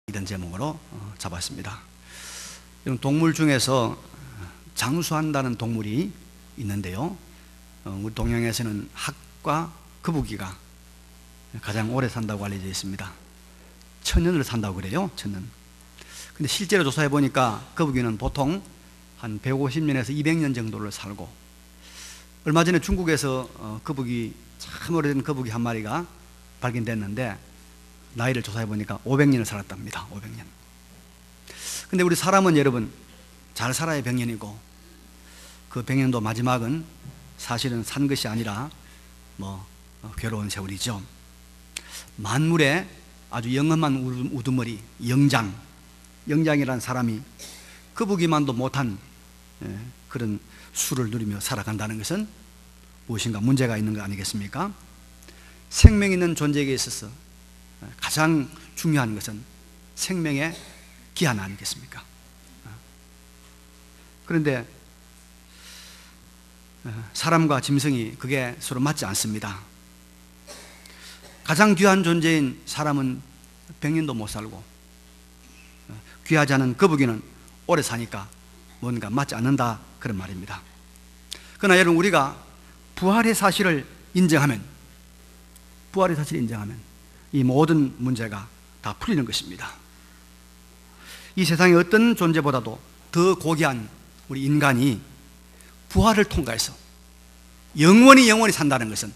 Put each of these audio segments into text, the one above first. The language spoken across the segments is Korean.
이런 제목으로 잡았습니다. 동물 중에서 장수한다는 동물이 있는데요, 우리 동양에서는 학과 거북이가 가장 오래 산다고 알려져 있습니다. 1000년을 산다고 그래요. 1000년. 근데 실제로 조사해 보니까 거북이는 보통 한 150년에서 200년 정도를 살고, 얼마 전에 중국에서 거북이, 참 오래된 거북이 한 마리가 발견됐는데 나이를 조사해 보니까 500년을 살았답니다. 500년. 근데 우리 사람은 여러분, 잘 살아야 100년이고 그 100년도 마지막은 사실은 산 것이 아니라 괴로운 세월이죠. 만물의 아주 영험한 우두머리, 영장이라는 사람이 거북이만도 못한 그런 수를 누리며 살아간다는 것은 무엇인가 문제가 있는 거 아니겠습니까? 생명 있는 존재에게 있어서 가장 중요한 것은 생명의 기한 아니겠습니까? 그런데 사람과 짐승이 그게 서로 맞지 않습니다. 가장 귀한 존재인 사람은 100년도 못 살고, 귀하지 않은 거북이는 오래 사니까 뭔가 맞지 않는다, 그런 말입니다. 그러나 여러분, 우리가 부활의 사실을 인정하면 이 모든 문제가 다 풀리는 것입니다. 이 세상의 어떤 존재보다도 더 고귀한 우리 인간이 부활을 통과해서 영원히 산다는 것은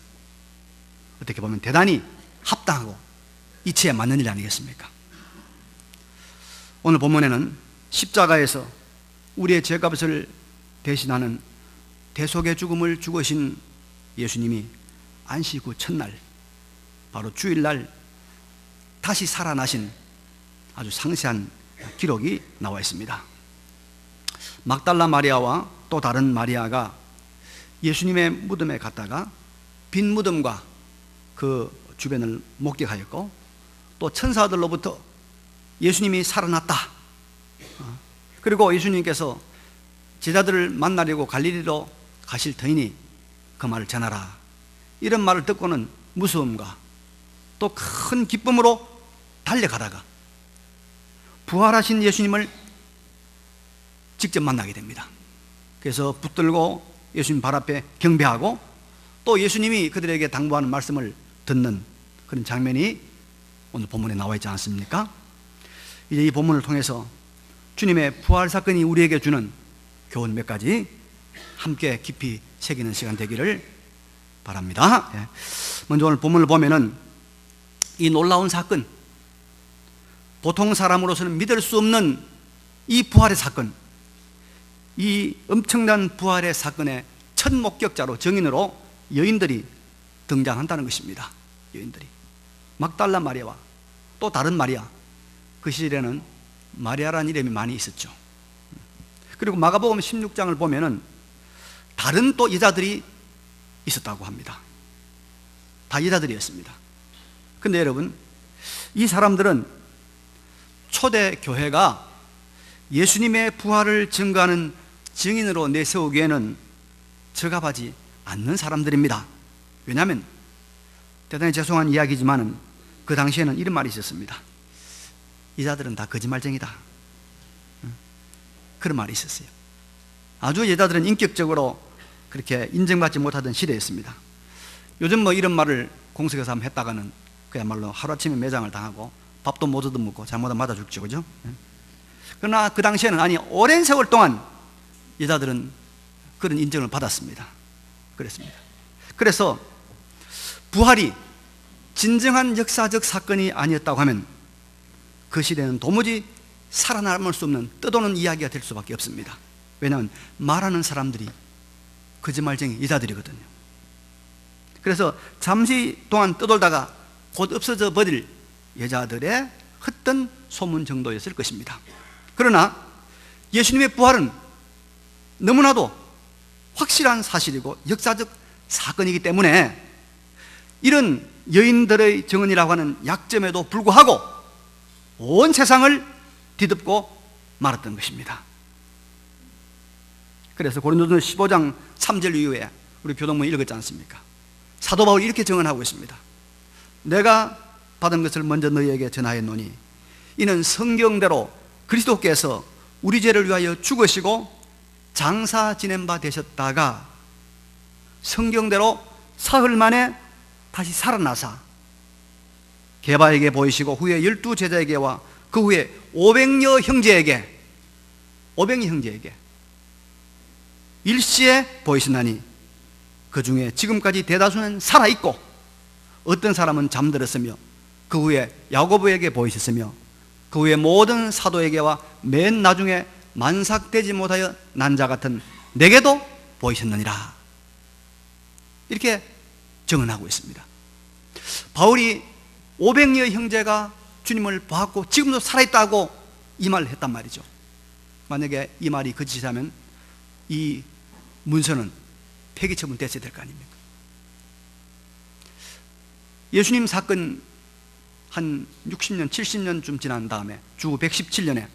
어떻게 보면 대단히 합당하고 이치에 맞는 일 아니겠습니까? 오늘 본문에는 십자가에서 우리의 죄값을 대신하는 대속의 죽음을 죽으신 예수님이 안식 후 첫날, 바로 주일날 다시 살아나신 아주 상세한 기록이 나와 있습니다. 막달라 마리아와 또 다른 마리아가 예수님의 무덤에 갔다가 빈 무덤과 그 주변을 목격하였고, 또 천사들로부터 예수님이 살아났다, 그리고 예수님께서 제자들을 만나려고 갈릴리로 가실 터이니 그 말을 전하라, 이런 말을 듣고는 무서움과 또 큰 기쁨으로 달려가다가 부활하신 예수님을 직접 만나게 됩니다. 그래서 붙들고 예수님 발 앞에 경배하고, 또 예수님이 그들에게 당부하는 말씀을 듣는 그런 장면이 오늘 본문에 나와 있지 않습니까? 이제 이 본문을 통해서 주님의 부활 사건이 우리에게 주는 교훈 몇 가지 함께 깊이 새기는 시간 되기를 바랍니다. 먼저 오늘 본문을 보면은 이 놀라운 사건, 보통 사람으로서는 믿을 수 없는 이 부활의 사건, 이 엄청난 부활의 사건의 첫 목격자로, 증인으로 여인들이 등장한다는 것입니다. 여인들이 막달라 마리아와 또 다른 마리아, 그 시절에는 마리아라는 이름이 많이 있었죠. 그리고 마가복음 16장을 보면은 다른 또 여자들이 있었다고 합니다. 다 여자들이었습니다. 근데 여러분, 이 사람들은 초대 교회가 예수님의 부활을 증거하는 증인으로 내세우기에는 적합하지 않는 사람들입니다. 왜냐하면 대단히 죄송한 이야기지만 그 당시에는 이런 말이 있었습니다. 여자들은 다 거짓말쟁이다, 그런 말이 있었어요. 아주 여자들은 인격적으로 그렇게 인정받지 못하던 시대였습니다. 요즘 이런 말을 공석에서 한번 했다가는 그야말로 하루아침에 매장을 당하고 밥도 못 얻어먹고 잘못하면 맞아 죽죠, 그죠? 그러나 그 당시에는, 아니, 오랜 세월 동안 여자들은 그런 인정을 받았습니다. 그랬습니다. 그래서 부활이 진정한 역사적 사건이 아니었다고 하면 그 시대는 도무지 살아남을 수 없는 떠도는 이야기가 될 수밖에 없습니다. 왜냐하면 말하는 사람들이 거짓말쟁이 여자들이거든요. 그래서 잠시 동안 떠돌다가 곧 없어져 버릴 여자들의 헛된 소문 정도였을 것입니다. 그러나 예수님의 부활은 너무나도 확실한 사실이고 역사적 사건이기 때문에 이런 여인들의 증언이라고 하는 약점에도 불구하고 온 세상을 뒤덮고 말았던 것입니다. 그래서 고린도전서 15장 3절 이후에 우리 교동문 읽었지 않습니까? 사도 바울이 이렇게 증언하고 있습니다. 내가 받은 것을 먼저 너희에게 전하였노니 이는 성경대로 그리스도께서 우리 죄를 위하여 죽으시고 장사 지낸 바 되셨다가 성경대로 사흘 만에 다시 살아나사 게바에게 보이시고 후에 12 제자에게와 그 후에 500여 형제에게 일시에 보이시나니 그 중에 지금까지 대다수는 살아있고 어떤 사람은 잠들었으며 그 후에 야고보에게 보이셨으며 그 후에 모든 사도에게와 맨 나중에 만삭되지 못하여 난 자 같은 내게도 보이셨느니라. 이렇게 증언하고 있습니다. 바울이 500여 형제가 주님을 보았고 지금도 살아있다고 이 말을 했단 말이죠. 만약에 이 말이 거짓이라면 이 문서는 폐기 처분됐어야 될 거 아닙니까? 예수님 사건 한 60년, 70년쯤 지난 다음에 주 117년에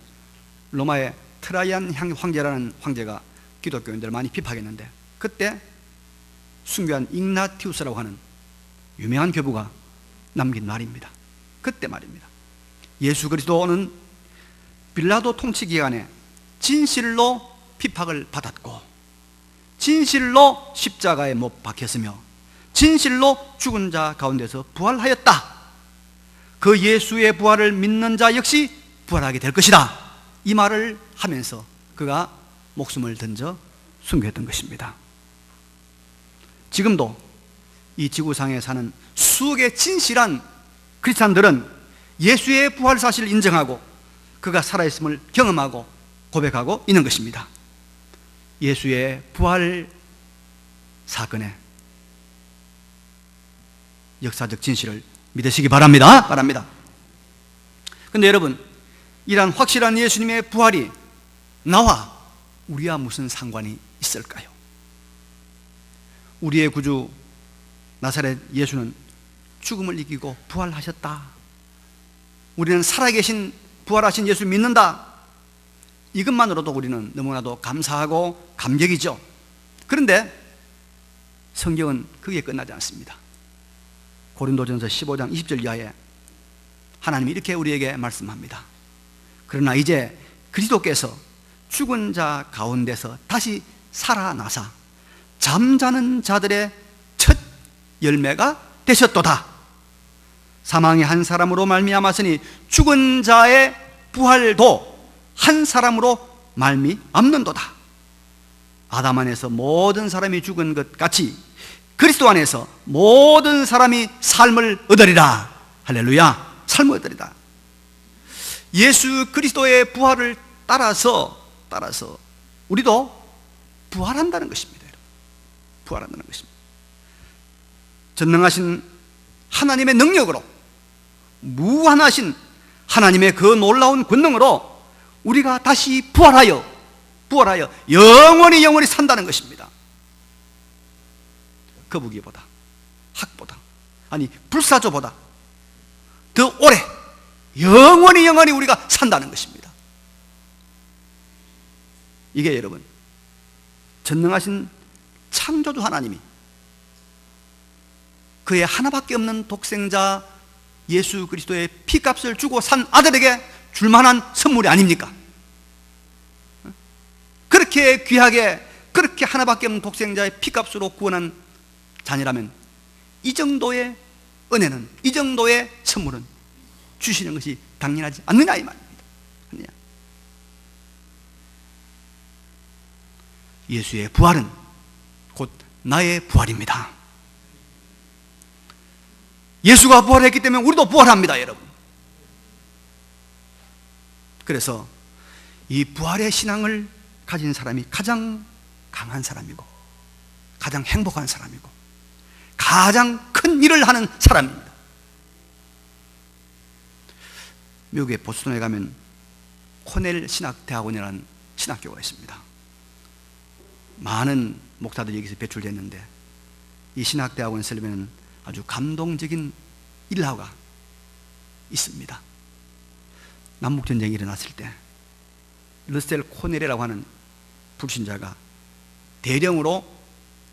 로마의 트라이안 황제라는 황제가 기독교인들을 많이 비판했는데 그때 순교한 ig나티우스라고 하는 유명한 교부가 남긴 말입니다. 그때 말입니다. 예수 그리스도는 빌라도 통치 기간에 진실로 핍박을 받았고 진실로 십자가에 못 박혔으며 진실로 죽은 자 가운데서 부활하였다. 그 예수의 부활을 믿는 자 역시 부활하게 될 것이다. 이 말을 하면서 그가 목숨을 던져 순교했던 것입니다. 지금도 이 지구상에 사는 수억의 진실한 크리스찬들은 예수의 부활 사실을 인정하고 그가 살아있음을 경험하고 고백하고 있는 것입니다. 예수의 부활 사건의 역사적 진실을 믿으시기 바랍니다. 그런데 여러분, 이러한 확실한 예수님의 부활이 나와 우리와 무슨 상관이 있을까요? 우리의 구주 나사렛 예수는 죽음을 이기고 부활하셨다. 우리는 살아계신 부활하신 예수 믿는다. 이것만으로도 우리는 너무나도 감사하고 감격이죠. 그런데 성경은 그게 끝나지 않습니다. 고린도전서 15장 20절 이하에 하나님이 이렇게 우리에게 말씀합니다. 그러나 이제 그리스도께서 죽은 자 가운데서 다시 살아나사 잠자는 자들의 첫 열매가 되셨도다. 사망이 한 사람으로 말미암았으니 죽은 자의 부활도 한 사람으로 말미암는도다. 아담 안에서 모든 사람이 죽은 것 같이 그리스도 안에서 모든 사람이 삶을 얻으리라. 할렐루야. 삶을 얻으리라. 예수 그리스도의 부활을 따라서 우리도 부활한다는 것입니다. 부활한다는 것입니다. 전능하신 하나님의 능력으로, 무한하신 하나님의 그 놀라운 권능으로 우리가 다시 부활하여 영원히 산다는 것입니다. 거북이보다, 학보다, 아니 불사조보다 더 오래 영원히 우리가 산다는 것입니다. 이게 여러분, 전능하신 창조주 하나님이 그의 하나밖에 없는 독생자 예수 그리스도의 피값을 주고 산 아들에게 줄 만한 선물이 아닙니까? 그렇게 귀하게, 그렇게 하나밖에 없는 독생자의 피값으로 구원한 자녀라면 이 정도의 은혜는, 이 정도의 선물은 주시는 것이 당연하지 않느냐 이 말입니다. 예수의 부활은 곧 나의 부활입니다. 예수가 부활했기 때문에 우리도 부활합니다, 여러분. 그래서 이 부활의 신앙을 가진 사람이 가장 강한 사람이고 가장 행복한 사람이고 가장 큰 일을 하는 사람입니다. 미국의 보스턴에 가면 코넬 신학대학원이라는 신학교가 있습니다. 많은 목사들이 여기서 배출됐는데 이 신학대학원에 살려면 아주 감동적인 일화가 있습니다. 남북전쟁이 일어났을 때 러셀 코넬이라고 하는 불신자가 대령으로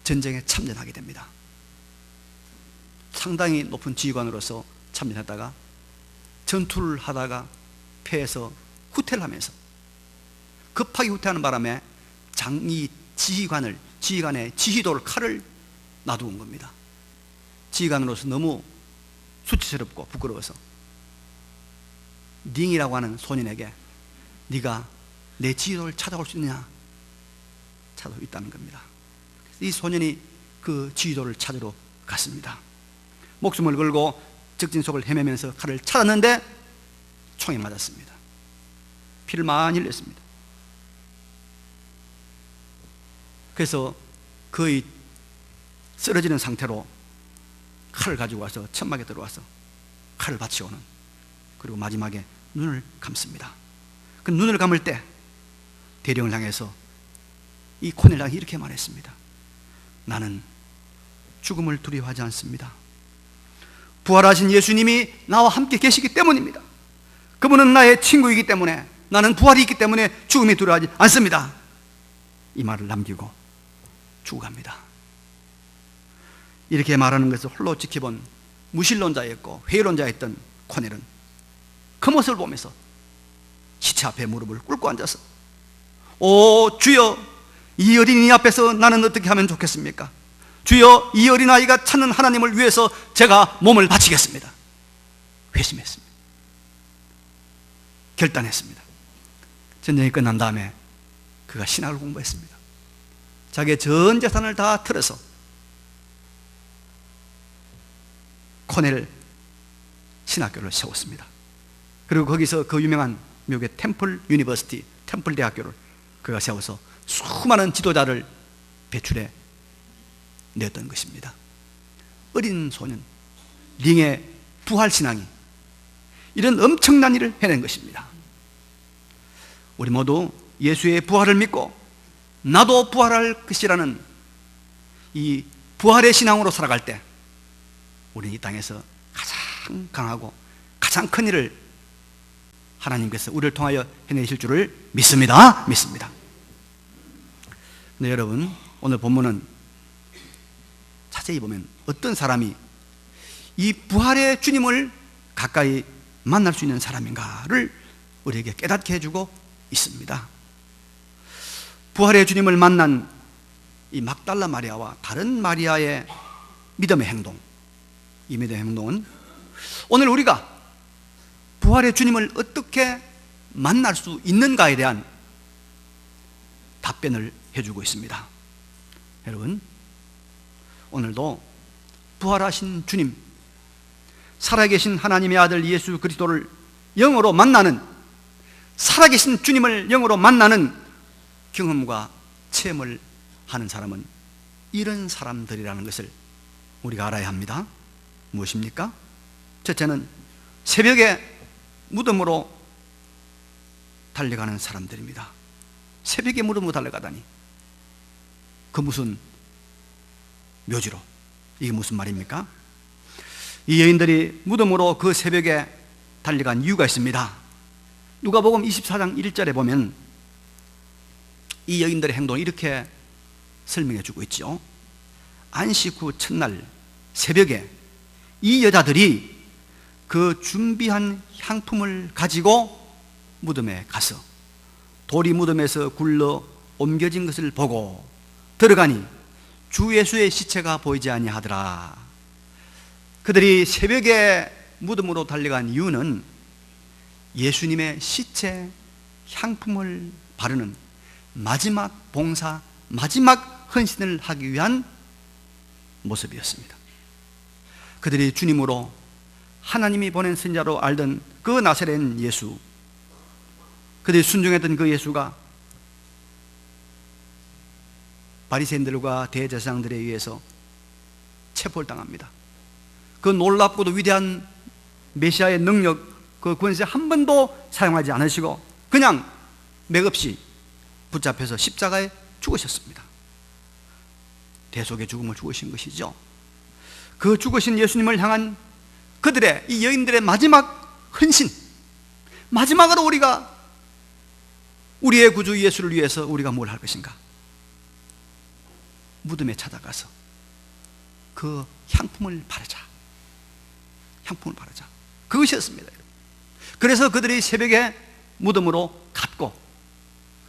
전쟁에 참전하게 됩니다. 상당히 높은 지휘관으로서 참전했다가 전투를 하다가 폐에서 후퇴를 하면서 급하게 후퇴하는 바람에 이 지휘관의 지휘도를 칼을 놔두은 겁니다. 지휘관으로서 너무 수치스럽고 부끄러워서 닝이라고 하는 소년에게 네가 내 지휘도를 찾아올 수 있느냐? 찾아올 수 있다는 겁니다. 이 소년이 그 지휘도를 찾으러 갔습니다. 목숨을 걸고 적진속을 헤매면서 칼을 찾았는데 총에 맞았습니다. 피를 많이 흘렸습니다. 그래서 거의 쓰러지는 상태로 칼을 가지고 와서 천막에 들어와서 칼을 받치고는, 그리고 마지막에 눈을 감습니다. 그 눈을 감을 때 대령을 향해서 이 코넬 양이 이렇게 말했습니다. 나는 죽음을 두려워하지 않습니다. 부활하신 예수님이 나와 함께 계시기 때문입니다. 그분은 나의 친구이기 때문에, 나는 부활이 있기 때문에 죽음이 두려워하지 않습니다. 이 말을 남기고 죽어갑니다. 이렇게 말하는 것을 홀로 지켜본 무신론자였고 회의론자였던 코넬은 그 모습을 보면서 시체 앞에 무릎을 꿇고 앉아서, 오 주여, 이 어린이 앞에서 나는 어떻게 하면 좋겠습니까? 주여, 이 어린아이가 찾는 하나님을 위해서 제가 몸을 바치겠습니다. 회심했습니다. 결단했습니다. 전쟁이 끝난 다음에 그가 신학을 공부했습니다. 자기의 전 재산을 다 틀어서 코넬 신학교를 세웠습니다. 그리고 거기서 그 유명한 미국의 템플 유니버시티, 템플 대학교를 그가 세워서 수많은 지도자를 배출해 냈던 것입니다. 어린 소년 링의 부활신앙이 이런 엄청난 일을 해낸 것입니다. 우리 모두 예수의 부활을 믿고 나도 부활할 것이라는 이 부활의 신앙으로 살아갈 때 우리는 이 땅에서 가장 강하고 가장 큰 일을 하나님께서 우리를 통하여 해내실 줄을 믿습니다. 근데 여러분, 오늘 본문은 자세히 보면 어떤 사람이 이 부활의 주님을 가까이 만날 수 있는 사람인가를 우리에게 깨닫게 해주고 있습니다. 부활의 주님을 만난 이 막달라 마리아와 다른 마리아의 믿음의 행동, 이 믿음의 행동은 오늘 우리가 부활의 주님을 어떻게 만날 수 있는가에 대한 답변을 해주고 있습니다. 여러분, 오늘도 부활하신 주님, 살아계신 하나님의 아들 예수 그리스도를 영으로 만나는, 살아계신 주님을 영으로 만나는 경험과 체험을 하는 사람은 이런 사람들이라는 것을 우리가 알아야 합니다. 무엇입니까? 첫째는 새벽에 무덤으로 달려가는 사람들입니다. 새벽에 무덤으로 달려가다니, 그 무슨 묘지로, 이게 무슨 말입니까? 이 여인들이 무덤으로 그 새벽에 달려간 이유가 있습니다. 누가복음 24장 1절에 보면 이 여인들의 행동을 이렇게 설명해 주고 있죠. 안식 후 첫날 새벽에 이 여자들이 그 준비한 향품을 가지고 무덤에 가서 돌이 무덤에서 굴러 옮겨진 것을 보고 들어가니 주 예수의 시체가 보이지 아니하더라. 그들이 새벽에 무덤으로 달려간 이유는 예수님의 시체 향품을 바르는 마지막 봉사, 마지막 헌신을 하기 위한 모습이었습니다. 그들이 주님으로 하나님이 보낸 선자로 알던 그 나사렛 예수, 그들이 순종했던 그 예수가 바리새인들과 대제사장들에 의해서 체포를 당합니다. 그 놀랍고도 위대한 메시아의 능력, 그 권세 한 번도 사용하지 않으시고 그냥 맥없이 붙잡혀서 십자가에 죽으셨습니다. 대속의 죽음을 죽으신 것이죠. 그 죽으신 예수님을 향한 그들의, 이 여인들의 마지막 헌신, 마지막으로 우리가 우리의 구주 예수를 위해서 우리가 뭘 할 것인가? 무덤에 찾아가서 그 향품을 바르자. 향품을 바르자. 그것이었습니다. 그래서 그들이 새벽에 무덤으로 갔고,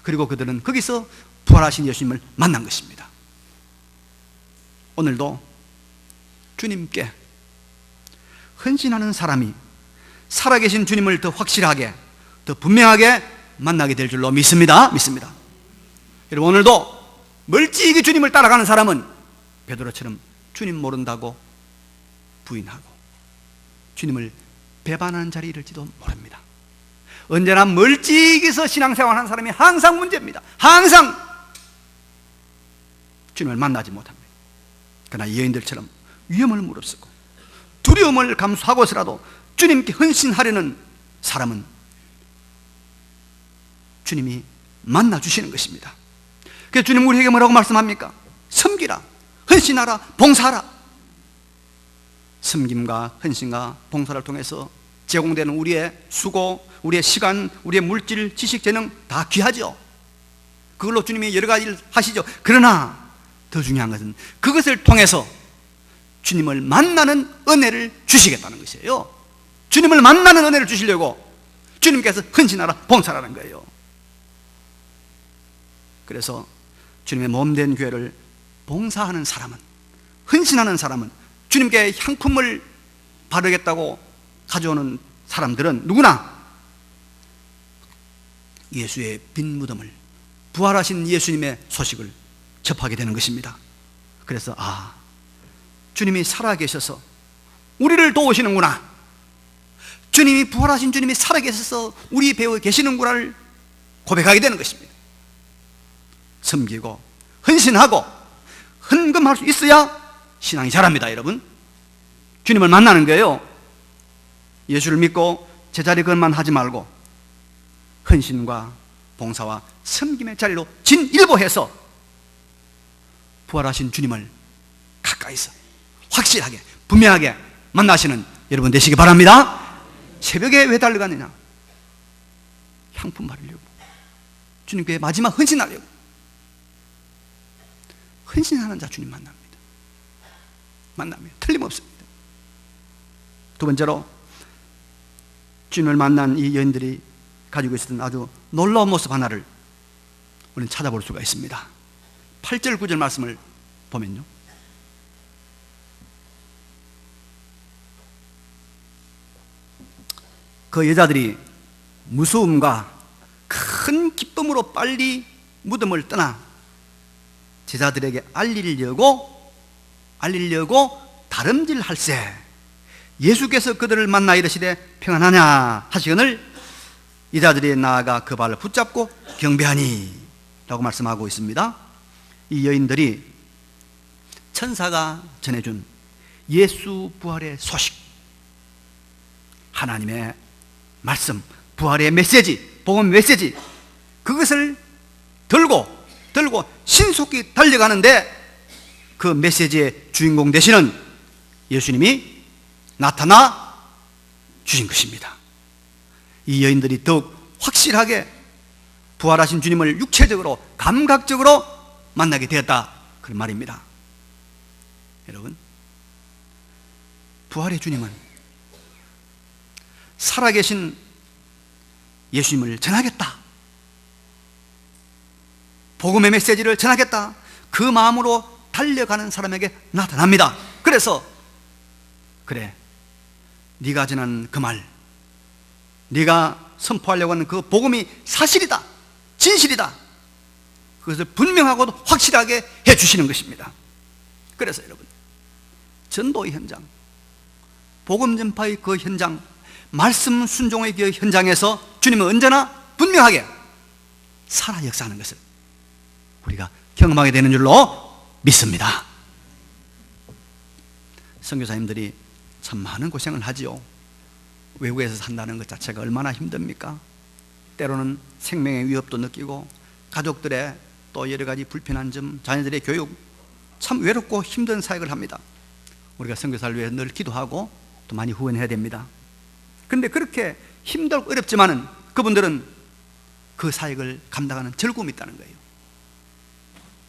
그리고 그들은 거기서 부활하신 예수님을 만난 것입니다. 오늘도 주님께 헌신하는 사람이 살아계신 주님을 더 확실하게, 더 분명하게 만나게 될 줄로 믿습니다. 여러분, 오늘도 멀찍이 주님을 따라가는 사람은 베드로처럼 주님 모른다고 부인하고 주님을 배반하는 자리에 이를지도 모릅니다. 언제나 멀찍이서 신앙생활하는 사람이 항상 문제입니다. 항상 주님을 만나지 못합니다. 그러나 이 여인들처럼 위험을 무릅쓰고 두려움을 감수하고서라도 주님께 헌신하려는 사람은 주님이 만나주시는 것입니다. 그래서 주님 우리에게 뭐라고 말씀합니까? 섬기라, 헌신하라, 봉사하라. 섬김과 헌신과 봉사를 통해서 제공되는 우리의 수고, 우리의 시간, 우리의 물질, 지식, 재능 다 귀하죠. 그걸로 주님이 여러 가지 일을 하시죠. 그러나 더 중요한 것은 그것을 통해서 주님을 만나는 은혜를 주시겠다는 것이에요. 주님을 만나는 은혜를 주시려고 주님께서 헌신하라, 봉사하라는 거예요. 그래서 주님의 몸된 교회를 봉사하는 사람은, 헌신하는 사람은, 주님께 향품을 바르겠다고 가져오는 사람들은 누구나 예수의 빈 무덤을, 부활하신 예수님의 소식을 접하게 되는 것입니다. 그래서 주님이 살아계셔서 우리를 도우시는구나, 주님이 부활하신 주님이 살아계셔서 우리 배우에 계시는구나를 고백하게 되는 것입니다. 섬기고 헌신하고 헌금할 수 있어야 신앙이 자랍니다. 여러분, 주님을 만나는 거예요. 예수를 믿고 제자리 것만 하지 말고 헌신과 봉사와 섬김의 자리로 진일보해서 부활하신 주님을 가까이서 확실하게, 분명하게 만나시는 여러분 되시기 바랍니다. 새벽에 왜 달려가느냐? 향품 바르려고, 주님께 마지막 헌신하려고. 헌신하는 자 주님 만납니다. 틀림없습니다. 두 번째로, 주님을 만난 이 여인들이 가지고 있었던 아주 놀라운 모습 하나를 우리는 찾아볼 수가 있습니다. 8절 9절 말씀을 보면요, 그 여자들이 무서움과 큰 기쁨으로 빨리 무덤을 떠나 제자들에게 알리려고 다름질할세 예수께서 그들을 만나 이르시되 평안하냐 하시거늘 여자들이 나아가 그 발을 붙잡고 경배하니 라고 말씀하고 있습니다. 이 여인들이 천사가 전해준 예수 부활의 소식, 하나님의 말씀, 부활의 메시지, 복음 메시지, 그것을 들고 신속히 달려가는데 그 메시지의 주인공 되시는 예수님이 나타나 주신 것입니다. 이 여인들이 더욱 확실하게 부활하신 주님을 육체적으로, 감각적으로 만나게 되었다, 그런 말입니다. 여러분, 부활의 주님은 살아계신 예수님을 전하겠다, 복음의 메시지를 전하겠다, 그 마음으로 달려가는 사람에게 나타납니다. 그래서 그래, 네가 전한 그 말, 네가 선포하려고 하는 그 복음이 사실이다, 진실이다, 그것을 분명하고도 확실하게 해주시는 것입니다. 그래서 여러분, 전도의 현장, 복음 전파의 그 현장, 말씀 순종의 그 현장에서 주님은 언제나 분명하게 살아 역사하는 것을 우리가 경험하게 되는 줄로 믿습니다. 선교사님들이 참 많은 고생을 하지요. 외국에서 산다는 것 자체가 얼마나 힘듭니까? 때로는 생명의 위협도 느끼고 가족들의 또 여러 가지 불편한 점, 자녀들의 교육, 참 외롭고 힘든 사역을 합니다. 우리가 선교사를 위해 늘 기도하고 또 많이 후원해야 됩니다. 그런데 그렇게 힘들고 어렵지만은 그분들은 그 사역을 감당하는 즐거움이 있다는 거예요.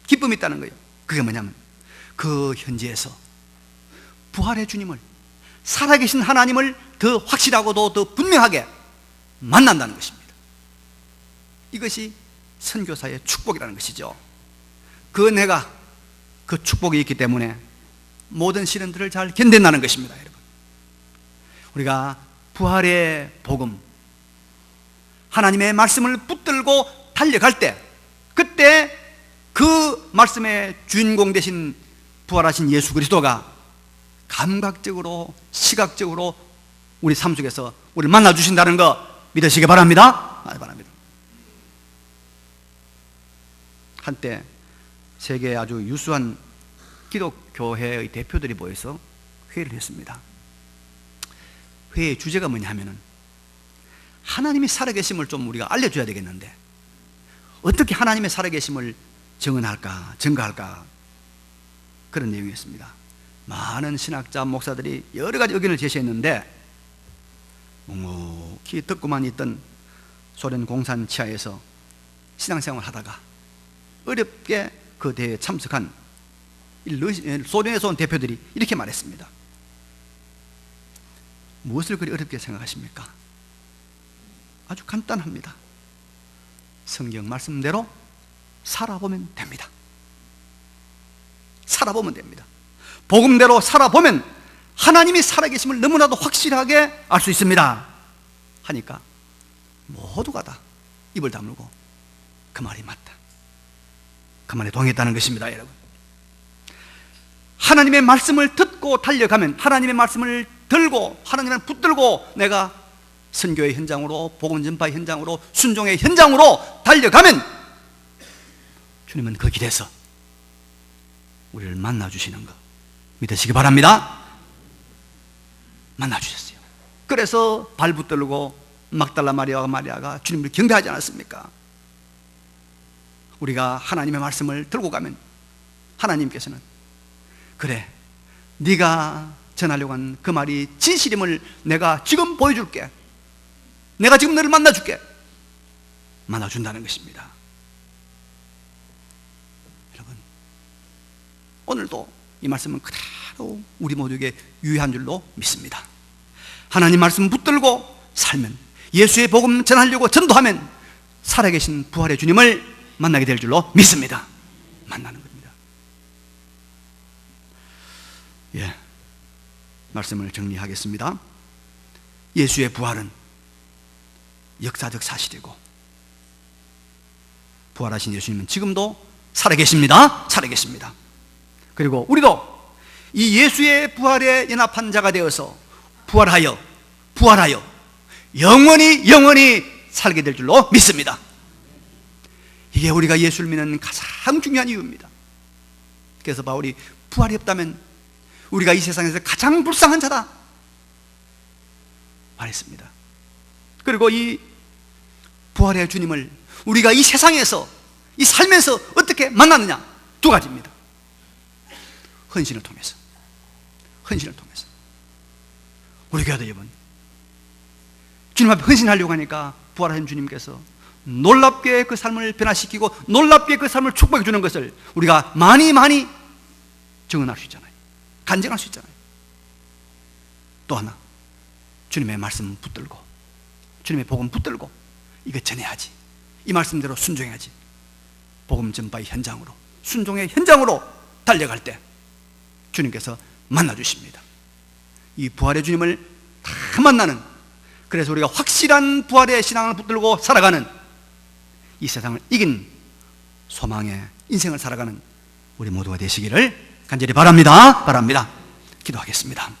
기쁨이 있다는 거예요. 그게 뭐냐면 그 현지에서 부활의 주님을, 살아계신 하나님을 더 확실하고도 더 분명하게 만난다는 것입니다. 이것이 선교사의 축복이라는 것이죠. 그 은혜가, 그 축복이 있기 때문에 모든 시련들을 잘 견딘다는 것입니다. 여러분, 우리가 부활의 복음, 하나님의 말씀을 붙들고 달려갈 때, 그때 그 말씀의 주인공 되신 부활하신 예수 그리스도가 감각적으로, 시각적으로 우리 삶 속에서 우리를 만나주신다는 거 믿으시기 바랍니다. 바랍니다. 한때 세계의 아주 유수한 기독교회의 대표들이 모여서 회의를 했습니다. 회의의 주제가 뭐냐 하면은, 하나님이 살아계심을 좀 우리가 알려줘야 되겠는데 어떻게 하나님의 살아계심을 증언할까, 증거할까, 그런 내용이었습니다. 많은 신학자, 목사들이 여러 가지 의견을 제시했는데 묵묵히 듣고만 있던 소련 공산 치하에서 신앙생활을 하다가 어렵게 그 대회에 참석한 소련에서 온 대표들이 이렇게 말했습니다. 무엇을 그리 어렵게 생각하십니까? 아주 간단합니다. 성경 말씀대로 살아보면 됩니다. 살아보면 됩니다. 복음대로 살아보면 하나님이 살아계심을 너무나도 확실하게 알 수 있습니다 하니까 모두가 다 입을 다물고 그 말이 맞다, 그 말에 동의했다는 것입니다. 여러분, 하나님의 말씀을 듣고 달려가면, 하나님의 말씀을 들고, 하나님을 붙들고 내가 선교의 현장으로, 복음 전파의 현장으로, 순종의 현장으로 달려가면 주님은 그 길에서 우리를 만나주시는 것 믿으시기 바랍니다. 만나주셨어요. 그래서 발 붙들고 막달라 마리아가 주님을 경배하지 않았습니까? 우리가 하나님의 말씀을 들고 가면 하나님께서는, 그래, 네가 전하려고 한 그 말이 진실임을 내가 지금 보여줄게, 내가 지금 너를 만나줄게, 만나준다는 것입니다. 여러분, 오늘도 이 말씀은 그대로 우리 모두에게 유효한 줄로 믿습니다. 하나님 말씀 붙들고 살면, 예수의 복음 전하려고 전도하면 살아계신 부활의 주님을 만나게 될 줄로 믿습니다. 만나는 겁니다. 예, 말씀을 정리하겠습니다. 예수의 부활은 역사적 사실이고, 부활하신 예수님은 지금도 살아계십니다. 살아계십니다. 그리고 우리도 이 예수의 부활에 연합한 자가 되어서 부활하여 영원히 살게 될 줄로 믿습니다. 이게 우리가 예수를 믿는 가장 중요한 이유입니다. 그래서 바울이 부활이 없다면 우리가 이 세상에서 가장 불쌍한 자다 말했습니다. 그리고 이 부활의 주님을 우리가 이 세상에서, 이 살면서 어떻게 만났느냐? 두 가지입니다. 헌신을 통해서. 우리 교회도 여러분, 주님 앞에 헌신하려고 하니까 부활하신 주님께서 놀랍게 그 삶을 변화시키고 놀랍게 그 삶을 축복해 주는 것을 우리가 많이 증언할 수 있잖아요. 간증할 수 있잖아요. 또 하나, 주님의 말씀 붙들고, 주님의 복음 붙들고 이거 전해야지, 이 말씀대로 순종해야지, 복음 전파의 현장으로, 순종의 현장으로 달려갈 때 주님께서 만나주십니다. 이 부활의 주님을 다 만나는, 그래서 우리가 확실한 부활의 신앙을 붙들고 살아가는, 이 세상을 이긴 소망의 인생을 살아가는 우리 모두가 되시기를 간절히 바랍니다. 기도하겠습니다.